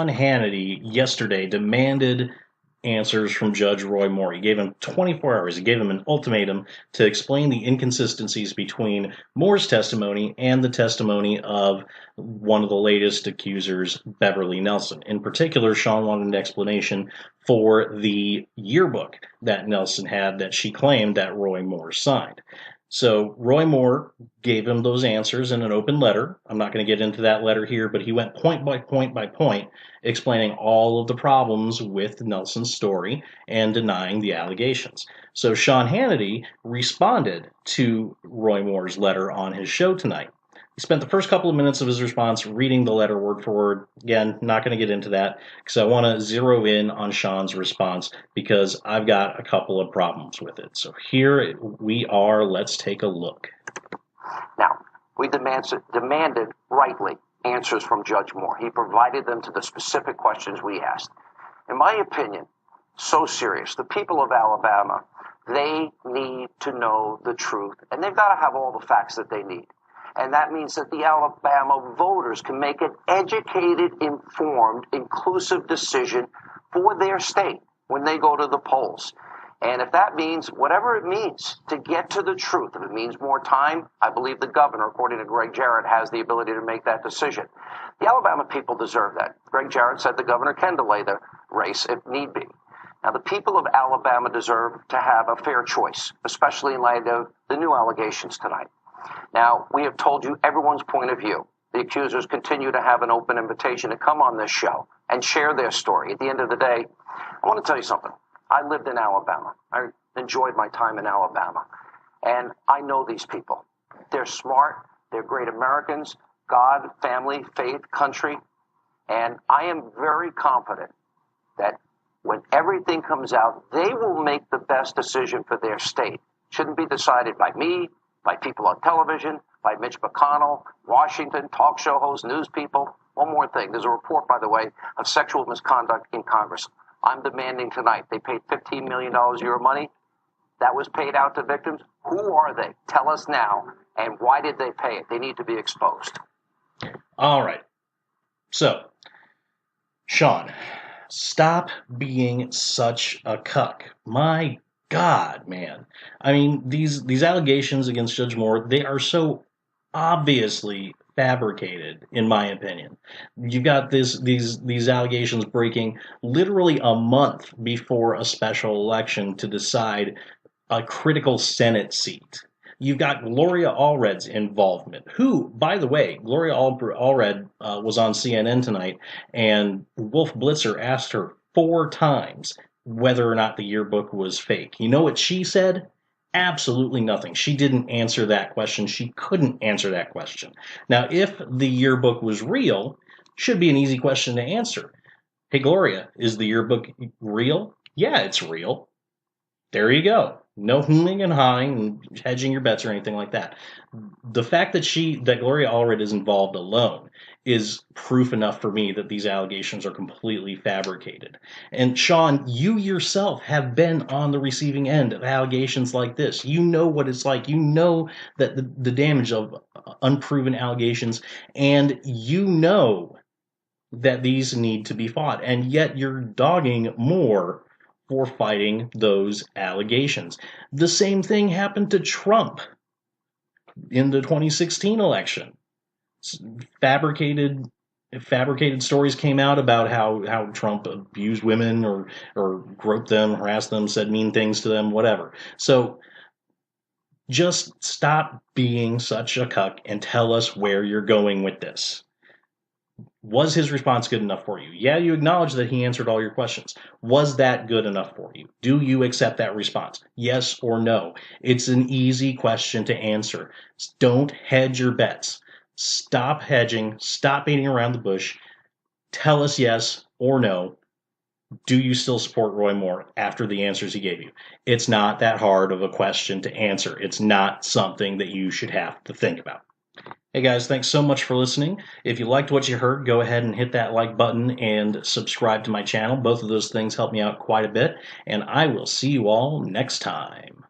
Sean Hannity yesterday demanded answers from Judge Roy Moore. He gave him 24 hours. He gave him an ultimatum to explain the inconsistencies between Moore's testimony and the testimony of one of the latest accusers, Beverly Nelson. In particular, Sean wanted an explanation for the yearbook that Nelson had that she claimed that Roy Moore signed. So Roy Moore gave him those answers in an open letter. I'm not going to get into that letter here, but he went point by point by point, explaining all of the problems with Nelson's story and denying the allegations. So Sean Hannity responded to Roy Moore's letter on his show tonight. He spent the first couple of minutes of his response reading the letter word for word. Again, not going to get into that because I want to zero in on Sean's response because I've got a couple of problems with it. So here we are. Let's take a look. Now, we demanded rightly answers from Judge Moore. He provided them to the specific questions we asked. In my opinion, so serious. The people of Alabama, they need to know the truth, and they've got to have all the facts that they need. And that means that the Alabama voters can make an educated, informed, inclusive decision for their state when they go to the polls. And if that means, whatever it means, to get to the truth, if it means more time, I believe the governor, according to Greg Jarrett, has the ability to make that decision. The Alabama people deserve that. Greg Jarrett said the governor can delay the race if need be. Now, the people of Alabama deserve to have a fair choice, especially in light of the new allegations tonight. Now, we have told you everyone's point of view. The accusers continue to have an open invitation to come on this show and share their story. At the end of the day, I want to tell you something. I lived in Alabama. I enjoyed my time in Alabama. And I know these people. They're smart. They're great Americans. God, family, faith, country. And I am very confident that when everything comes out, they will make the best decision for their state. Shouldn't be decided by me, by people on television, by Mitch McConnell, Washington, talk show hosts, news people. One more thing. There's a report, by the way, of sexual misconduct in Congress. I'm demanding tonight. They paid $15 million of your money. That was paid out to victims. Who are they? Tell us now. And why did they pay it? They need to be exposed. All right. So, Sean, stop being such a cuck. My God, man. I mean, these allegations against Judge Moore, they are so obviously fabricated, in my opinion. You've got these allegations breaking literally a month before a special election to decide a critical Senate seat. You've got Gloria Allred's involvement, who, by the way, Gloria Allred was on CNN tonight, and Wolf Blitzer asked her 4 times whether or not the yearbook was fake. You know what she said? Absolutely nothing. She didn't answer that question. She couldn't answer that question. Now, if the yearbook was real, should be an easy question to answer. Hey, Gloria, is the yearbook real? Yeah, it's real. There you go. No hemming and hawing and hedging your bets or anything like that. The fact that Gloria Allred is involved alone is proof enough for me that these allegations are completely fabricated. And Sean, you yourself have been on the receiving end of allegations like this. You know what it's like. You know that the damage of unproven allegations, and you know that these need to be fought. And yet you're dogging Moore for fighting those allegations. The same thing happened to Trump in the 2016 election. Fabricated stories came out about how Trump abused women or groped them, harassed them, said mean things to them, whatever. So just stop being such a cuck and tell us where you're going with this. Was his response good enough for you? Yeah, you acknowledge that he answered all your questions. Was that good enough for you? Do you accept that response? Yes or no? It's an easy question to answer. Don't hedge your bets. Stop hedging. Stop beating around the bush. Tell us yes or no. Do you still support Roy Moore after the answers he gave you? It's not that hard of a question to answer. It's not something that you should have to think about. Hey guys, thanks so much for listening. If you liked what you heard, go ahead and hit that like button and subscribe to my channel. Both of those things help me out quite a bit, and I will see you all next time.